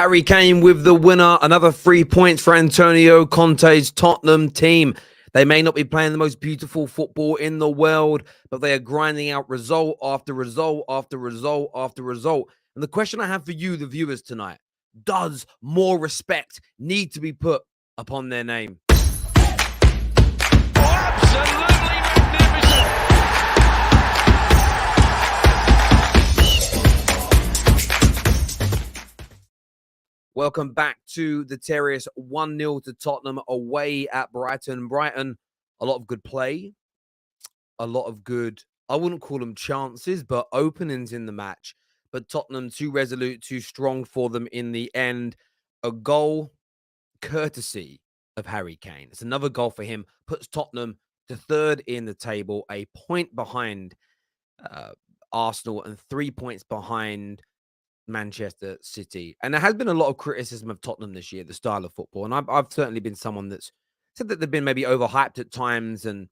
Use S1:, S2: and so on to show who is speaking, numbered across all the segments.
S1: Harry Kane with the winner. Another 3 points for Antonio Conte's Tottenham team. They may not be playing the most beautiful football in the world, but they are grinding out result after result after result after result. And the question I have for you, the viewers, tonight, does more respect need to be put upon their name?
S2: Absolutely magnificent.
S1: Welcome back to the Terrace. 1-0 to Tottenham away at Brighton. Brighton, a lot of good play, a lot of good, I wouldn't call them chances, but openings in the match. But Tottenham, too resolute, too strong for them in the end. A goal courtesy of Harry Kane. It's another goal for him, puts Tottenham to third in the table, a point behind Arsenal and 3 points behind Manchester City. And there has been a lot of criticism of Tottenham this year, the style of football. And I've certainly been someone that's said that they've been maybe overhyped at times and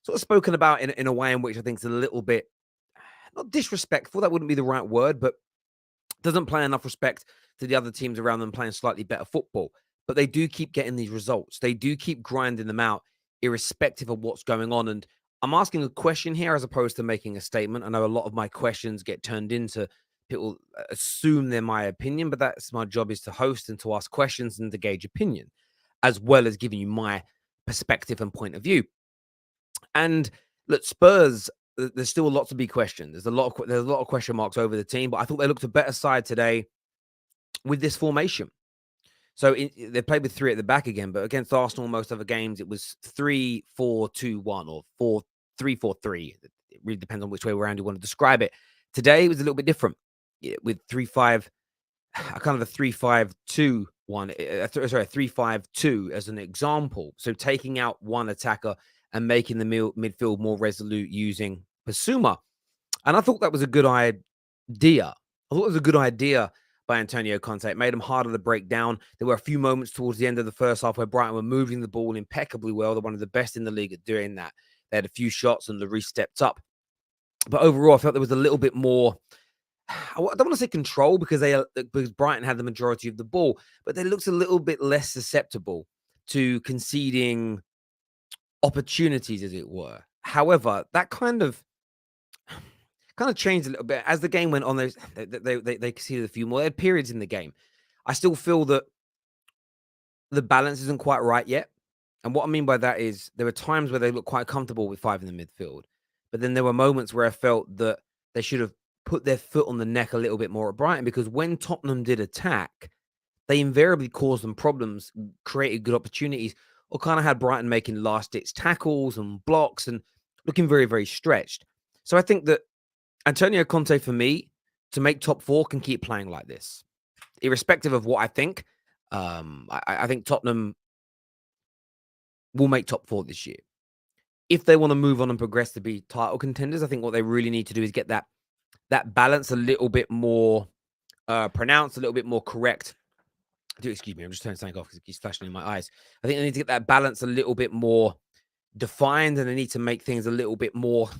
S1: sort of spoken about in a way in which I think is a little bit, not disrespectful, that wouldn't be the right word, but doesn't play enough respect to the other teams around them playing slightly better football. But they do keep getting these results. They do keep grinding them out, irrespective of what's going on. And I'm asking a question here as opposed to making a statement. I know a lot of my questions get turned into people assume they're my opinion, but that's my job, is to host and to ask questions and to gauge opinion, as well as giving you my perspective and point of view. And look, Spurs, there's still a lot to be questioned. There's a lot of question marks over the team, but I thought they looked a better side today with this formation. So they played with three at the back again, but against Arsenal, most other games, it was 3-4-2-1 or 4-3-4-3. It really depends on which way around you want to describe it. Today, it was a little bit different with 3-5, kind of a 3-5-2-1. Sorry, 3-5-2 as an example. So taking out one attacker and making the midfield more resolute using Basuma. And I thought that was a good idea. By Antonio Conte. It made them harder to break down. There were a few moments towards the end of the first half where Brighton were moving the ball impeccably well. They're one of the best in the league at doing that. They had a few shots and Lloris stepped up. But overall, I felt there was a little bit more, I don't want to say control because Brighton had the majority of the ball, but they looked a little bit less susceptible to conceding opportunities, as it were. However, that kind of changed a little bit as the game went on. They conceded a few more. They had periods in the game. I still feel that the balance isn't quite right yet. And what I mean by that is there were times where they looked quite comfortable with five in the midfield. But then there were moments where I felt that they should have put their foot on the neck a little bit more at Brighton, because when Tottenham did attack, they invariably caused them problems, created good opportunities, or kind of had Brighton making last-ditch tackles and blocks and looking very, very stretched. So I think that Antonio Conte, for me, to make top four, can keep playing like this, irrespective of what I think. I think Tottenham will make top four this year. If they want to move on and progress to be title contenders, I think what they really need to do is get that balance a little bit more pronounced, a little bit more correct. Excuse me, I'm just turning something off because it keeps flashing in my eyes. I think they need to get that balance a little bit more defined, and they need to make things a little bit more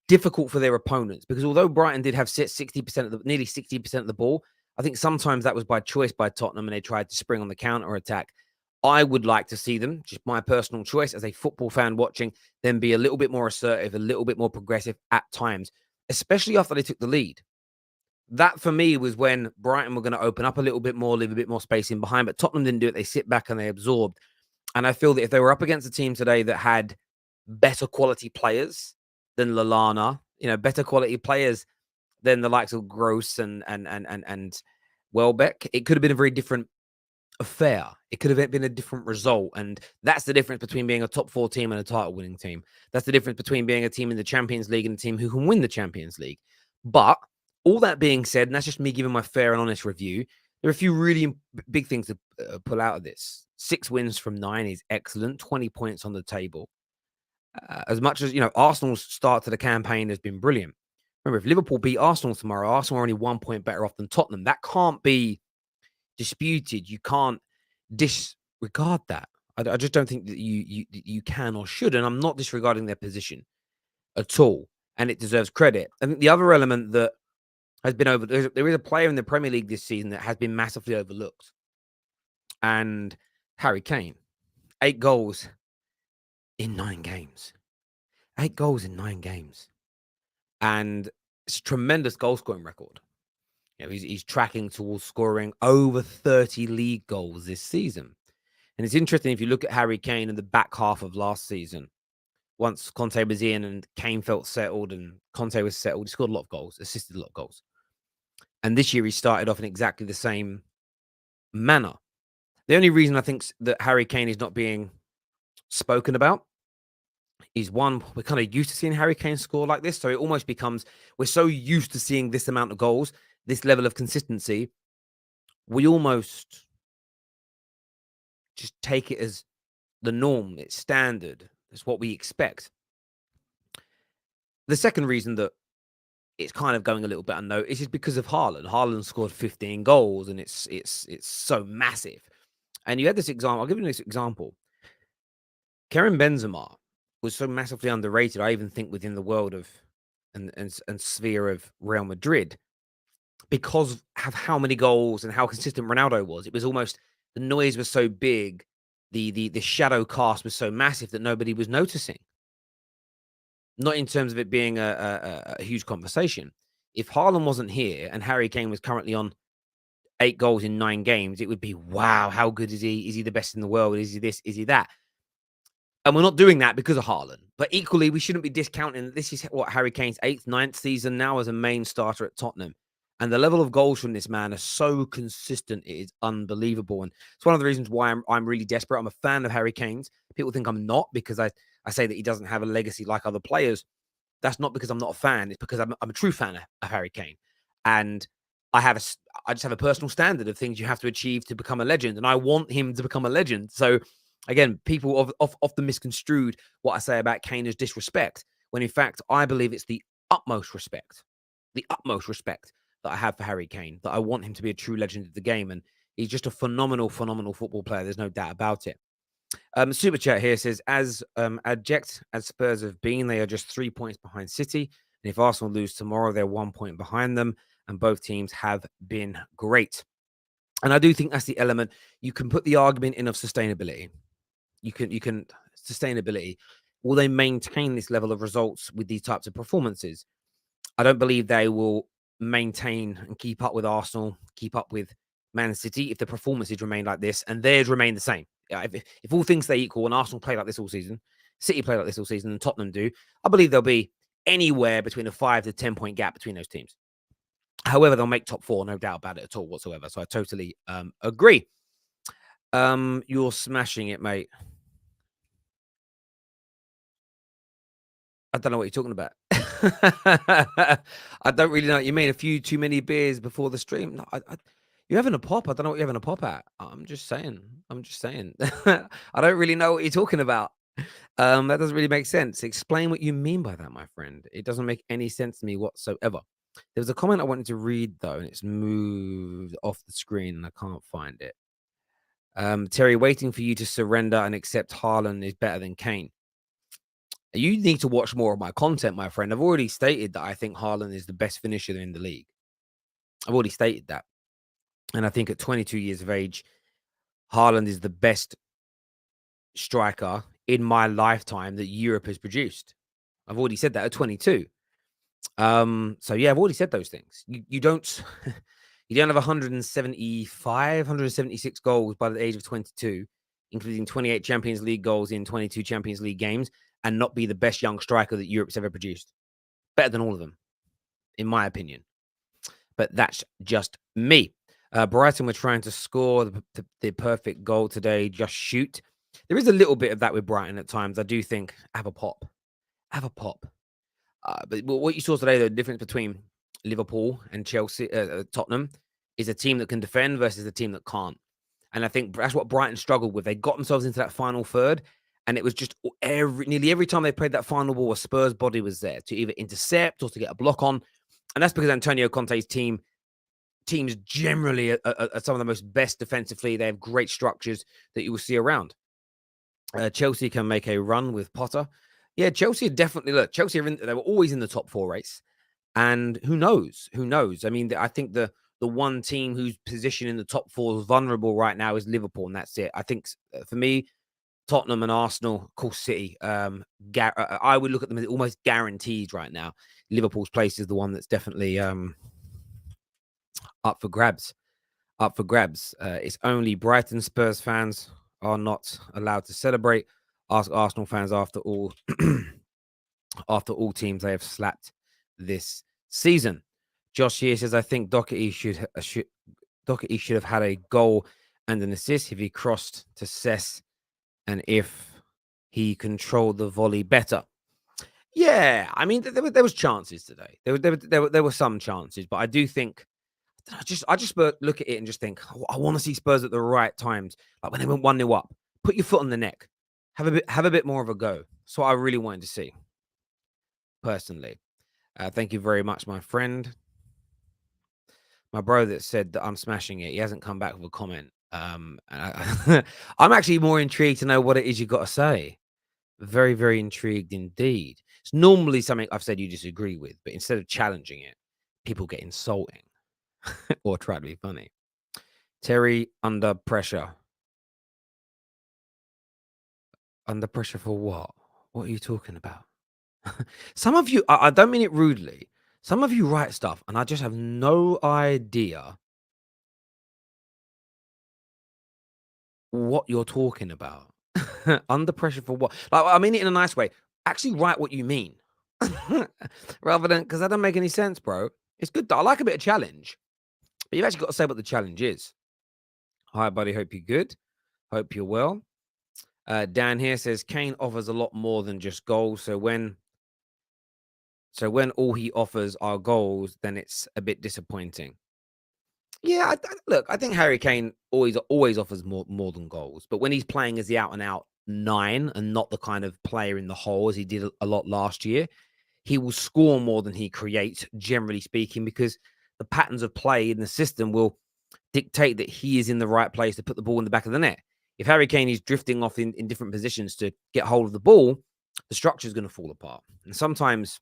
S1: difficult for their opponents, because although Brighton did have nearly 60% of the ball, I think sometimes that was by choice by Tottenham and they tried to spring on the counter attack. I would like to see them, just my personal choice as a football fan watching, them be a little bit more assertive, a little bit more progressive at times, especially after they took the lead. That for me was when Brighton were going to open up a little bit more, leave a bit more space in behind, but Tottenham didn't do it. They sit back and they absorbed. And I feel that if they were up against a team today that had better quality players than Lallana, better quality players than the likes of Gross and Welbeck, it could have been a very different affair. It could have been a different result. And that's the difference between being a top four team and a title winning team. That's the difference between being a team in the Champions League and a team who can win the Champions League. But all that being said, and that's just me giving my fair and honest review, there are a few really big things to pull out of this. 6 wins from 9 is excellent. 20 points on the table. As much as, Arsenal's start to the campaign has been brilliant. Remember, if Liverpool beat Arsenal tomorrow, Arsenal are only 1 point better off than Tottenham. That can't be disputed. You can't disregard that. I just don't think that you can or should. And I'm not disregarding their position at all. And it deserves credit. I think the other element that has been over. There is a player in the Premier League this season that has been massively overlooked, and Harry Kane, 8 goals in 9 games. 8 goals in 9 games. And it's a tremendous goal scoring record. He's tracking towards scoring over 30 league goals this season. And it's interesting if you look at Harry Kane in the back half of last season, once Conte was in and Kane felt settled and Conte was settled, he scored a lot of goals, assisted a lot of goals. And this year he started off in exactly the same manner. The only reason I think that Harry Kane is not being spoken about is, one, we're kind of used to seeing Harry Kane score like this. So it almost becomes, we're so used to seeing this amount of goals, this level of consistency, we almost just take it as the norm. It's standard. It's what we expect. The second reason that it's kind of going a little bit unnoticed is because of Haaland. Haaland scored 15 goals, and it's so massive. And you had this example. I'll give you this example. Karim Benzema was so massively underrated, I even think, within the world of and sphere of Real Madrid, because of how many goals and how consistent Ronaldo was. It was almost, the noise was so big, the shadow cast was so massive that nobody was noticing. Not in terms of it being a huge conversation. If Haaland wasn't here and Harry Kane was currently on 8 goals in 9 games, it would be, wow, how good is he? Is he the best in the world? Is he this? Is he that? And we're not doing that because of Haaland. But equally, we shouldn't be discounting that this is what Harry Kane's 8th, 9th season now as a main starter at Tottenham. And the level of goals from this man is so consistent. It is unbelievable. And it's one of the reasons why I'm really desperate. I'm a fan of Harry Kane's. People think I'm not, because I say that he doesn't have a legacy like other players. That's not because I'm not a fan. It's because I'm a true fan of Harry Kane. And I just have a personal standard of things you have to achieve to become a legend. And I want him to become a legend. So again, people often misconstrued what I say about Kane as disrespect, when in fact, I believe it's the utmost respect that I have for Harry Kane, that I want him to be a true legend of the game. And he's just a phenomenal, phenomenal football player. There's no doubt about it. Super Chat here says, as abject as Spurs have been, they are just 3 points behind City. And if Arsenal lose tomorrow, they're 1 point behind them. And both teams have been great. And I do think that's the element. You can put the argument in of sustainability. You can sustainability. Will they maintain this level of results with these types of performances? I don't believe they will maintain and keep up with Arsenal, keep up with Man City if the performances remain like this, and theirs remain the same. If all things stay equal and Arsenal play like this all season, City play like this all season, and Tottenham do, I believe there'll be anywhere between a 5 to 10 point gap between those teams. However, they'll make top 4, no doubt about it at all whatsoever. So I totally agree. You're smashing it, mate. I don't know what you're talking about. I don't really know what you mean. A few too many beers before the stream. No, you're having a pop. I don't know what you're having a pop at. I'm just saying. I don't really know what you're talking about. That doesn't really make sense. Explain what you mean by that, my friend. It doesn't make any sense to me whatsoever. There was a comment I wanted to read, though, and it's moved off the screen, and I can't find it. Terry, waiting for you to surrender and accept Haaland is better than Kane. You need to watch more of my content, my friend. I've already stated that I think Haaland is the best finisher in the league. I've already stated that. And I think at 22 years of age, Haaland is the best striker in my lifetime that Europe has produced. I've already said that at 22. So yeah, I've already said those things. You don't you don't have 175, 176 goals by the age of 22, including 28 Champions League goals in 22 Champions League games, and not be the best young striker that Europe's ever produced. Better than all of them, in my opinion. But that's just me. Brighton were trying to score the perfect goal today. Just shoot. There is a little bit of that with Brighton at times. I do think, have a pop. But what you saw today, the difference between Liverpool and Chelsea, Tottenham, is a team that can defend versus a team that can't. And I think that's what Brighton struggled with. They got themselves into that final third, and it was just nearly every time they played that final ball, a Spurs body was there to either intercept or to get a block on. And that's because Antonio Conte's teams generally are some of the most best defensively. They have great structures that you will see around. Chelsea can make a run with Potter. Yeah, Chelsea definitely, look, Chelsea they were always in the top 4 race. And who knows? Who knows? I mean, I think the one team whose position in the top four is vulnerable right now is Liverpool, and that's it. I think for me, Tottenham and Arsenal, of course, City. I would look at them as almost guaranteed right now. Liverpool's place is the one that's definitely up for grabs. Up for grabs. It's only Brighton Spurs fans are not allowed to celebrate. Ask Arsenal fans after all. After all teams they have slapped this season. Josh here says, I think Doherty should have had a goal and an assist if he crossed to Cess and if he controlled the volley better. Yeah, I mean, there was chances today. There were some chances, but I do think I just look at it and just think I want to see Spurs at the right times, like when they went 1-0 up. Put your foot on the neck, have a bit more of a go. That's what I really wanted to see, personally. Thank you very much, my friend. My bro that said that I'm smashing it. He hasn't come back with a comment. I'm actually more intrigued to know what it is you got to say. Very, very intrigued indeed. It's normally something I've said you disagree with, but instead of challenging it, people get insulting or try to be funny. Terry, under pressure. Under pressure for what? What are you talking about? Some of you, I don't mean it rudely. Some of you write stuff, and I just have no idea what you're talking about. Under pressure for what? Like, I mean it in a nice way. Actually, write what you mean, rather than because that doesn't make any sense, bro. It's good. I like a bit of challenge, but you've actually got to say what the challenge is. Hi, buddy. Hope you're good. Hope you're well. Dan here says Kane offers a lot more than just goals. So when all he offers are goals, then it's a bit disappointing. Yeah, look, I think Harry Kane always offers more than goals. But when he's playing as the out and out 9 and not the kind of player in the hole as he did a lot last year, he will score more than he creates, generally speaking, because the patterns of play in the system will dictate that he is in the right place to put the ball in the back of the net. If Harry Kane is drifting off in different positions to get hold of the ball, the structure is going to fall apart. And sometimes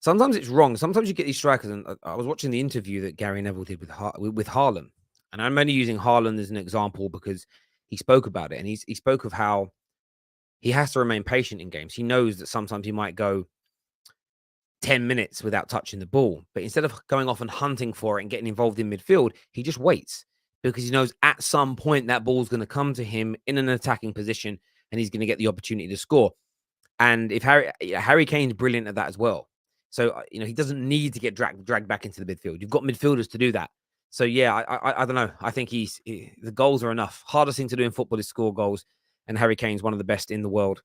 S1: it's wrong. Sometimes you get these strikers, and I was watching the interview that Gary Neville did with Haaland, and I'm only using Haaland as an example because he spoke about it, and he spoke of how he has to remain patient in games. He knows that sometimes he might go 10 minutes without touching the ball, but instead of going off and hunting for it and getting involved in midfield, he just waits because he knows at some point that ball's going to come to him in an attacking position, and he's going to get the opportunity to score. And if Harry Kane's brilliant at that as well. So, he doesn't need to get dragged back into the midfield. You've got midfielders to do that. So, yeah, I don't know. I think the goals are enough. Hardest thing to do in football is score goals. And Harry Kane's one of the best in the world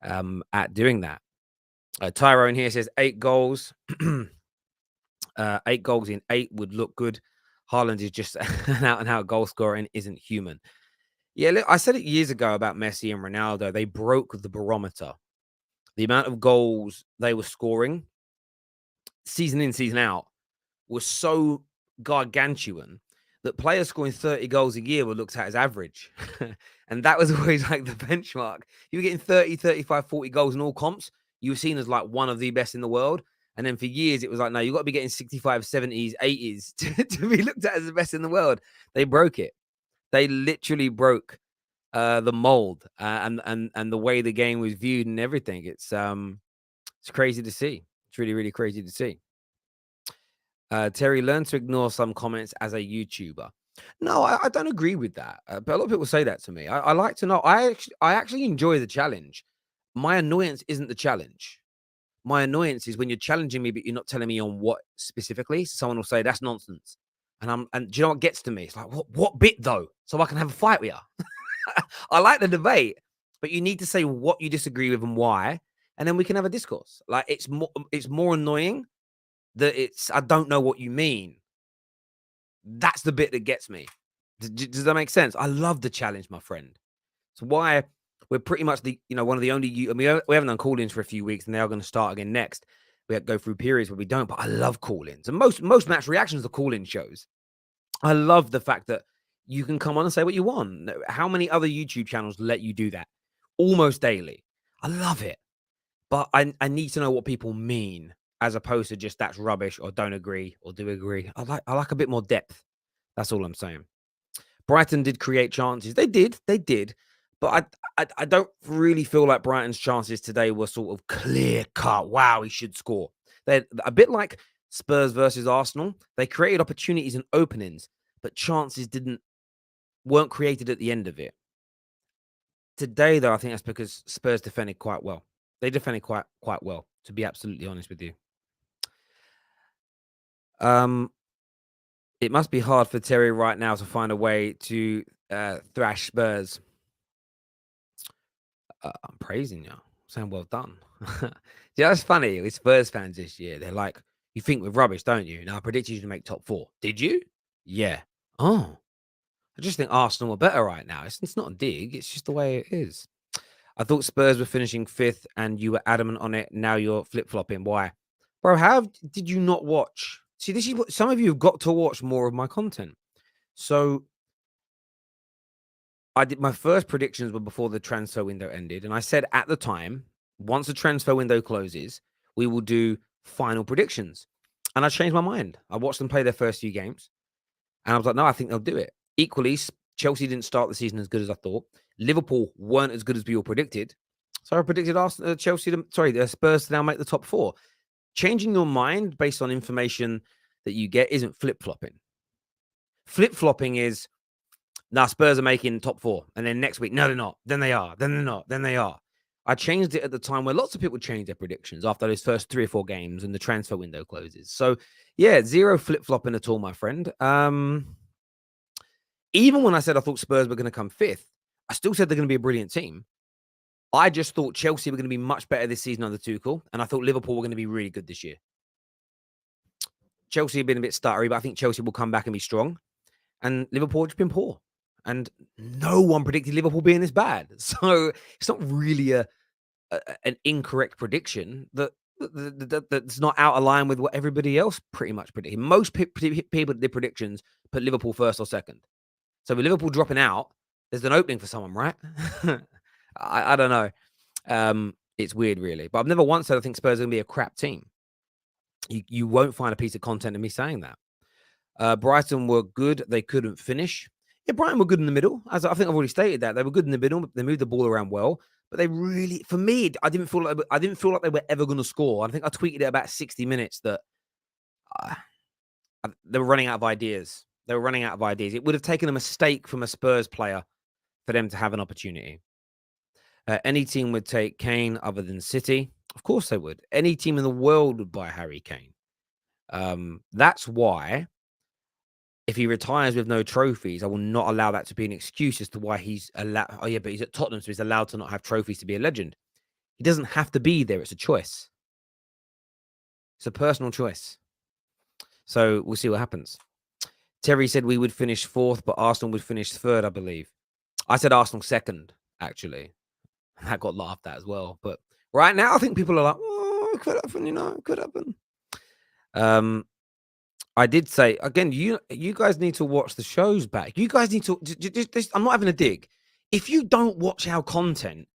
S1: at doing that. Tyrone here says 8 goals. 8 goals in 8 would look good. Haaland is just an out-and-out goal scorer and isn't human. Yeah, look, I said it years ago about Messi and Ronaldo. They broke the barometer. The amount of goals they were scoring season in, season out was so gargantuan that players scoring 30 goals a year were looked at as average. And that was always like the benchmark. You were getting 30, 35, 40 goals in all comps. You were seen as like one of the best in the world. And then for years, it was like, no, you've got to be getting 65, 70s, 80s to be looked at as the best in the world. They broke it. They literally broke the mold and the way the game was viewed and everything. It's crazy to see. It's really, really crazy to see. Terry, learn to ignore some comments as a YouTuber. No, I don't agree with that. But a lot of people say that to me. I like to know. I actually enjoy the challenge. My annoyance isn't the challenge. My annoyance is when you're challenging me, but you're not telling me on what specifically. So someone will say that's nonsense, and do you know what gets to me? It's like what bit though, so I can have a fight with you. I like the debate, but you need to say what you disagree with and why, and then we can have a discourse. Like it's more annoying that I don't know what you mean. That's the bit that gets me. Does that make sense? I love the challenge, my friend. It's why we're pretty much one of the only. I mean, we haven't done call-ins for a few weeks, and they are going to start again next. We go through periods where we don't, but I love call-ins, and most match reactions are call-in shows. I love the fact that you can come on and say what you want. How many other YouTube channels let you do that? Almost daily. I love it, but I need to know what people mean. as opposed to just that's rubbish or don't agree or do agree. I like a bit more depth. That's all I'm saying. Brighton did create chances. They did. But I don't really feel like Brighton's chances today were sort of clear cut. Wow, he should score. They're a bit like Spurs versus Arsenal. They created opportunities and openings, but chances weren't created at the end of it. Today, though, I think that's because Spurs defended quite well. They defended quite well, to be absolutely honest with you. It must be hard for Terry right now to find a way to thrash Spurs. I'm praising you. Saying well done. Yeah, that's funny. With Spurs fans this year, they're like, you think we're rubbish, don't you? Now I predicted you to make top 4. Did you? Yeah. Oh, I just think Arsenal are better right now. It's not a dig. It's just the way it is. I thought Spurs were finishing 5th and you were adamant on it. Now you're flip-flopping. Why? Bro, how did you not watch? See, this is what some of you have got to watch more of my content. So I did my first predictions were before the transfer window ended. And I said at the time, once the transfer window closes, we will do final predictions. And I changed my mind. I watched them play their first few games. And I was like, no, I think they'll do it. Equally, Chelsea didn't start the season as good as I thought. Liverpool weren't as good as we all predicted. So I predicted the Spurs to now make the top 4. Changing your mind based on information that you get isn't flip-flopping. Flip-flopping is, Spurs are making top 4. And then next week, no, they're not. Then they are. Then they're not. Then they are. I changed it at the time where lots of people change their predictions after those first 3 or 4 games and the transfer window closes. So, yeah, zero flip-flopping at all, my friend. Even when I said I thought Spurs were going to come 5th, I still said they're going to be a brilliant team. I just thought Chelsea were going to be much better this season under Tuchel, and I thought Liverpool were going to be really good this year. Chelsea have been a bit stuttery, but I think Chelsea will come back and be strong. And Liverpool have just been poor. And no one predicted Liverpool being this bad. So it's not really an incorrect prediction that's not out of line with what everybody else pretty much predicted. Most people that did predictions put Liverpool first or second. So with Liverpool dropping out, there's an opening for someone, right? I don't know. It's weird, really. But I've never once said I think Spurs are going to be a crap team. You won't find a piece of content in me saying that. Brighton were good. They couldn't finish. Yeah, Brighton were good in the middle. As I think I've already stated that. They were good in the middle. They moved the ball around well. But they really, for me, I didn't feel like they were ever going to score. I think I tweeted it about 60 minutes that they were running out of ideas. It would have taken a mistake from a Spurs player for them to have an opportunity. Any team would take Kane other than City. Of course they would. Any team in the world would buy Harry Kane. That's why if he retires with no trophies, I will not allow that to be an excuse as to why he's allowed. Oh, yeah, but he's at Tottenham, so he's allowed to not have trophies to be a legend. He doesn't have to be there. It's a choice. It's a personal choice. So we'll see what happens. Terry said we would finish 4th, but Arsenal would finish 3rd, I believe. I said Arsenal 2nd, actually. That got laughed at as well. But right now, I think people are like, oh, it could happen, it could happen. I did say, again, you guys need to watch the shows back. You guys need to, just, I'm not having a dig. If you don't watch our content,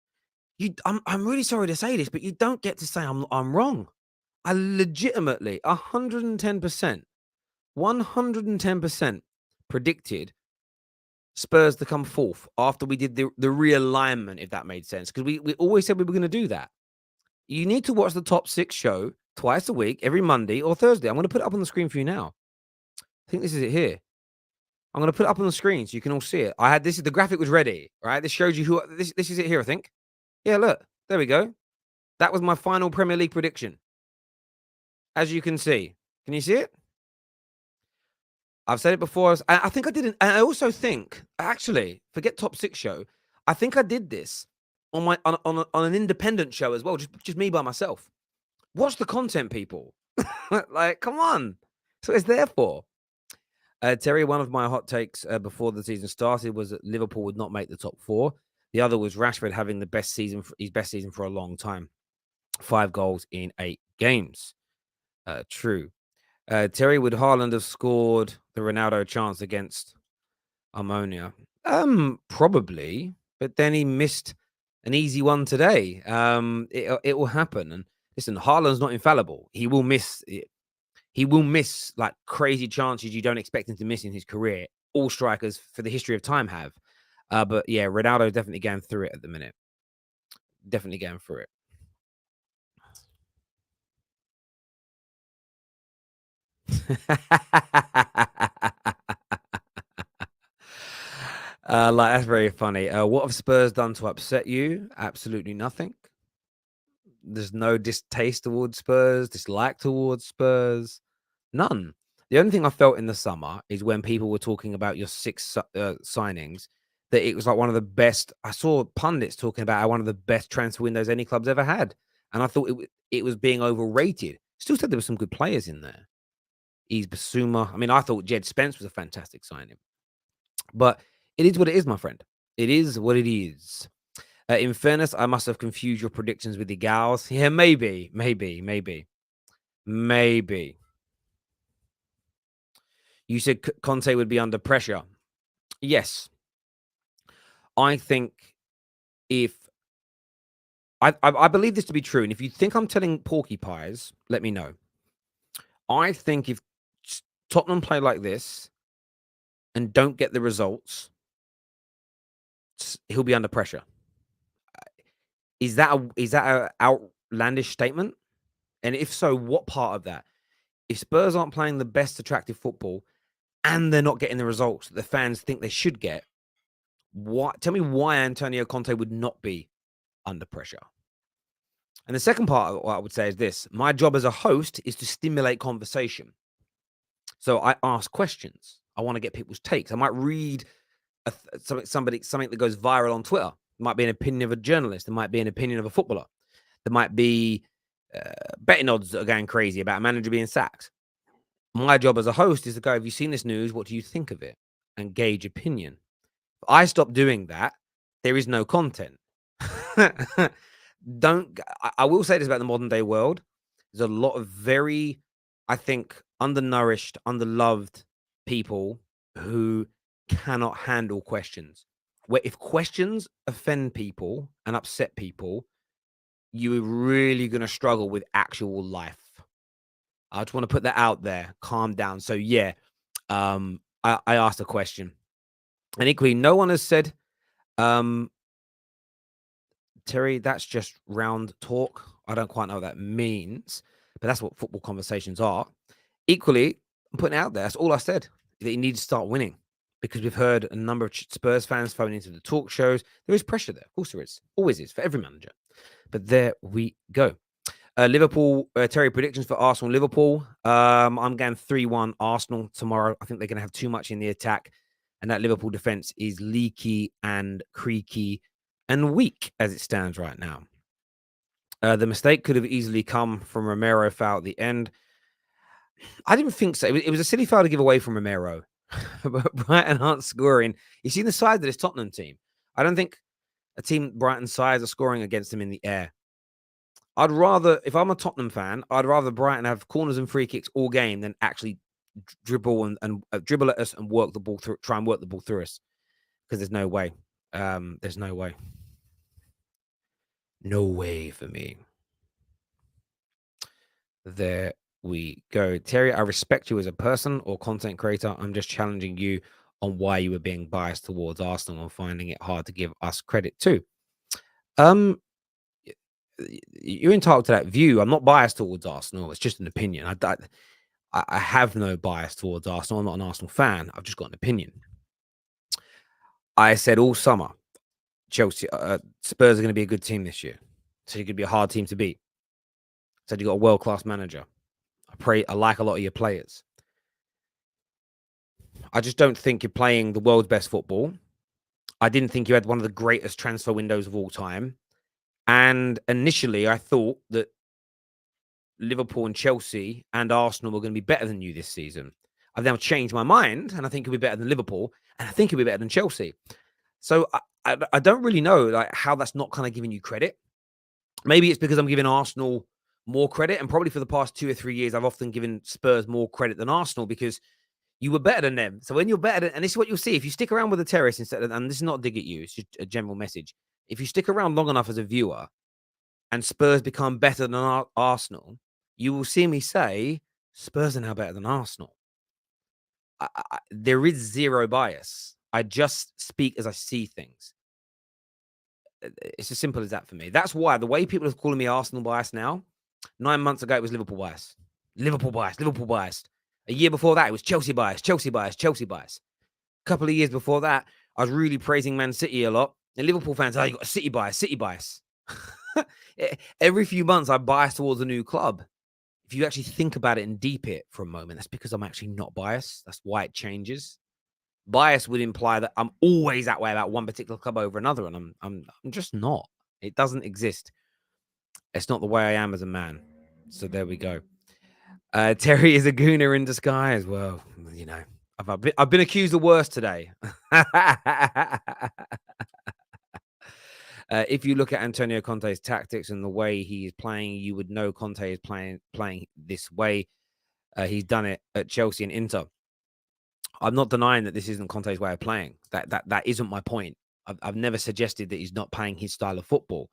S1: I'm really sorry to say this, but you don't get to say I'm wrong. I legitimately, 110% predicted Spurs to come 4th after we did the realignment, if that made sense. Because we always said we were going to do that. You need to watch the top 6 show twice a week, every Monday or Thursday. I'm going to put it up on the screen for you now. I think this is it here. I'm going to put it up on the screen so you can all see it. The graphic was ready, right? This shows you who, this is it here, I think. Yeah, look, there we go. That was my final Premier League prediction. As you can see. Can you see it? I've said it before. I think I didn't. And I also think, actually, forget top 6 show. I think I did this on an independent show as well, just me by myself. Watch the content, people. Like, come on. So it's there for. Terry, one of my hot takes before the season started was that Liverpool would not make the top 4. The other was Rashford having his best season for a long time. 5 goals in 8 games. True. Terry, would Haaland have scored the Ronaldo chance against Ammonia? Probably, but then he missed an easy one today. It will happen. And Listen, Haaland's not infallible. He will miss it. He will miss like crazy chances you don't expect him to miss in his career. All strikers for the history of time have. But yeah, Ronaldo definitely going through it at the minute. Definitely going through it. Like that's very funny. What have Spurs done to upset you? Absolutely nothing. There's no distaste towards Spurs, dislike towards Spurs. None. The only thing I felt in the summer is when people were talking about your signings, that it was like one of the best. I saw pundits talking about how one of the best transfer windows any club's ever had, and I thought it was being overrated. Still said there were some good players in there. He's Basuma. I mean, I thought Jed Spence was a fantastic signing, but it is what it is, my friend. It is what it is. In fairness, I must have confused your predictions with the gals. Yeah, maybe. You said Conte would be under pressure. Yes. I think if I believe this to be true, and if you think I'm telling porcupines, let me know. I think if Tottenham play like this and don't get the results, he'll be under pressure. Is that a outlandish statement? And if so, what part of that? If Spurs aren't playing the best attractive football and they're not getting the results that the fans think they should get, tell me why Antonio Conte would not be under pressure. And the second part of what I would say is this: my job as a host is to stimulate conversation. So I ask questions. I want to get people's takes. I might read something that goes viral on Twitter. It might be an opinion of a journalist. It might be an opinion of a footballer. There might be betting odds that are going crazy about a manager being sacked. My job as a host is to go, have you seen this news? What do you think of it? And gauge opinion. If I stop doing that, there is no content. I will say this about the modern day world. There's a lot of very, I think, undernourished, underloved people who cannot handle questions. Where if questions offend people and upset people, you're really going to struggle with actual life. I just want to put that out there. Calm down. So yeah, I asked a question, and equally, no one has said, Terry, that's just round talk. I don't quite know what that means, but that's what football conversations are. Equally, I'm putting it out there. That's all I said. That you need to start winning, because we've heard a number of Spurs fans phoning into the talk shows. There is pressure there. Of course there is. Always is for every manager. But there we go. Liverpool, Terry, predictions for Arsenal, Liverpool. I'm going 3-1 Arsenal tomorrow. I think they're going to have too much in the attack, and that Liverpool defense is leaky and creaky and weak as it stands right now. The mistake could have easily come from Romero foul at the end. I didn't think so. It was a silly foul to give away from Romero. But Brighton aren't scoring. You see the size of this Tottenham team. I don't think a team Brighton's size are scoring against them in the air. I'd rather, if I'm a Tottenham fan, I'd rather Brighton have corners and free kicks all game than actually dribble and dribble at us and work the ball through, try and work the ball through us. Because there's no way. There's no way. No way for me. There we go. Terry, I respect you as a person or content creator. I'm just challenging you on why you were being biased towards Arsenal and finding it hard to give us credit too. You're entitled to that view. I'm not biased towards Arsenal. It's just an opinion. I have no bias towards Arsenal. I'm not an Arsenal fan. I've just got an opinion. I said all summer, Chelsea, Spurs are going to be a good team this year. So you could be a hard team to beat. Said you got a world-class manager. I like a lot of your players. I just don't think you're playing the world's best football. I didn't think you had one of the greatest transfer windows of all time. And initially, I thought that Liverpool and Chelsea and Arsenal were going to be better than you this season. I've now changed my mind, and I think it'll be better than Liverpool, and I think it'll be better than Chelsea. So I don't really know like how that's not kind of giving you credit. Maybe it's because I'm giving Arsenal more credit, and probably for the past 2 or 3 years, I've often given Spurs more credit than Arsenal because you were better than them. So when you're better than, and this is what you'll see, if you stick around with the terrace instead of, and this is not a dig at you, it's just a general message. If you stick around long enough as a viewer and Spurs become better than Arsenal, you will see me say Spurs are now better than Arsenal. There is zero bias. I just speak as I see things. It's as simple as that for me. That's why the way people are calling me Arsenal bias now, 9 months ago, it was Liverpool bias. Liverpool bias, Liverpool bias. A year before that, it was Chelsea bias, Chelsea bias, Chelsea bias. A couple of years before that, I was really praising Man City a lot. And Liverpool fans, oh, you got a City bias, City bias. Every few months, I bias towards a new club. If you actually think about it and deep it for a moment, that's because I'm actually not biased. That's why it changes. Bias would imply that I'm always that way about one particular club over another, and I'm just not. It doesn't exist. It's not the way I am as a man. So there we go. Terry is a gooner in disguise. Well, you know, I've been accused of worse today. If you look at Antonio Conte's tactics and the way he is playing, you would know Conte is playing this way. He's done it at Chelsea and Inter. I'm not denying that this isn't Conte's way of playing. That isn't my point. I've never suggested that he's not playing his style of football.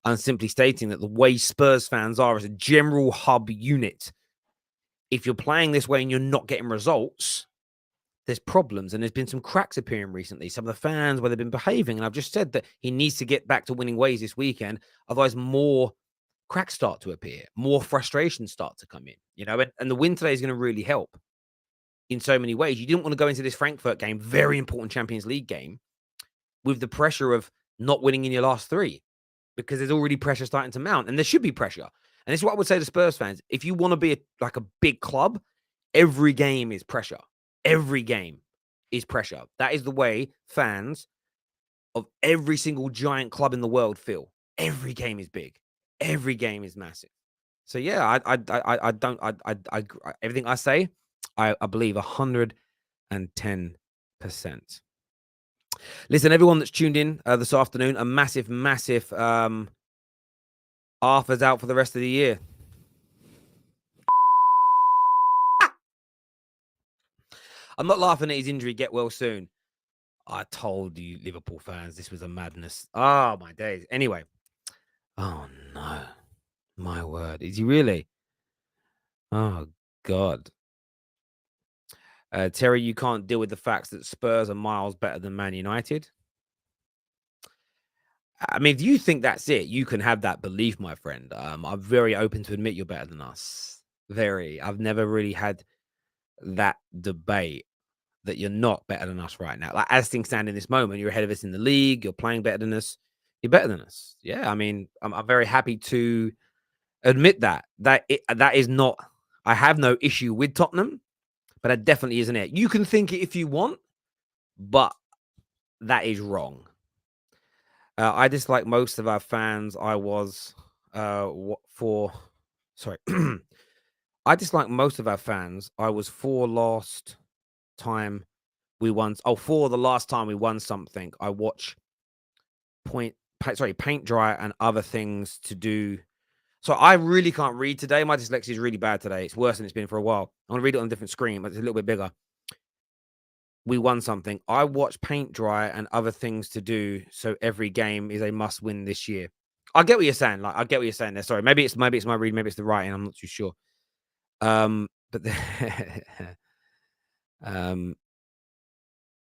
S1: I'm simply stating that the way Spurs fans are as a general hub unit, if you're playing this way and you're not getting results, there's problems. And there's been some cracks appearing recently. Some of the fans, where they've been behaving. And I've just said that he needs to get back to winning ways this weekend. Otherwise, more cracks start to appear. More frustrations start to come in. You know, and the win today is going to really help in so many ways. You didn't want to go into this Frankfurt game, very important Champions League game, with the pressure of not winning in your last three, because there's already pressure starting to mount, and there should be pressure. And this is what I would say to Spurs fans. If you want to be like a big club, every game is pressure. Every game is pressure. That is the way fans of every single giant club in the world feel. Every game is big. Every game is massive. So yeah, everything I say, I believe 110%. Listen, everyone that's tuned in this afternoon, a massive Arthur's out for the rest of the year. I'm not laughing at his injury. Get well soon. I told you, Liverpool fans, this was a madness. Oh, my days. Anyway. Oh, no. My word. Is he really? Oh, God. Terry, you can't deal with the facts that Spurs are miles better than Man United. I mean, if you think that's it, you can have that belief, my friend. I'm very open to admit you're better than us. Very. I've never really had that debate that you're not better than us right now. Like, as things stand in this moment, you're ahead of us in the league. You're playing better than us. You're better than us. Yeah, I mean, I'm very happy to admit that. That is not. I have no issue with Tottenham, but that definitely isn't it. You can think it if you want, but that is wrong. I dislike most of our fans. I dislike most of our fans. I was for last time we won. Oh, for the last time we won something. I watch paint dry and other things to do. So I really can't read today. My dyslexia is really bad today. It's worse than it's been for a while. I'm going to read it on a different screen, but it's a little bit bigger. We won something. I watch paint dry and other things to do. So every game is a must win this year. I get what you're saying. Like, I get what you're saying there. Sorry. Maybe it's my read. Maybe it's the writing. I'm not too sure. But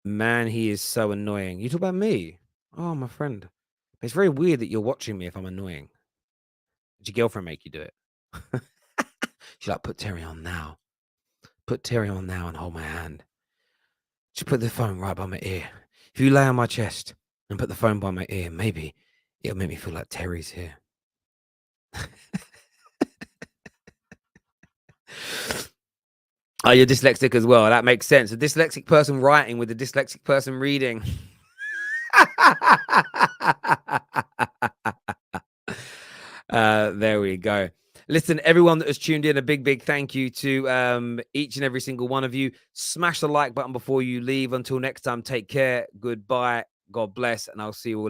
S1: man, he is so annoying. You talk about me. Oh, my friend. It's very weird that you're watching me if I'm annoying. Did your girlfriend make you do it? She's like, put Terry on now. Put Terry on now and hold my hand. Just put the phone right by my ear. If you lay on my chest and put the phone by my ear, maybe it'll make me feel like Terry's here. Oh, you're dyslexic as well. That makes sense. A dyslexic person writing with a dyslexic person reading. There we go. Listen, everyone that has tuned in, a big thank you to each and every single one of you. Smash the like button before you leave. Until next time, take care. Goodbye. God bless. And I'll see you all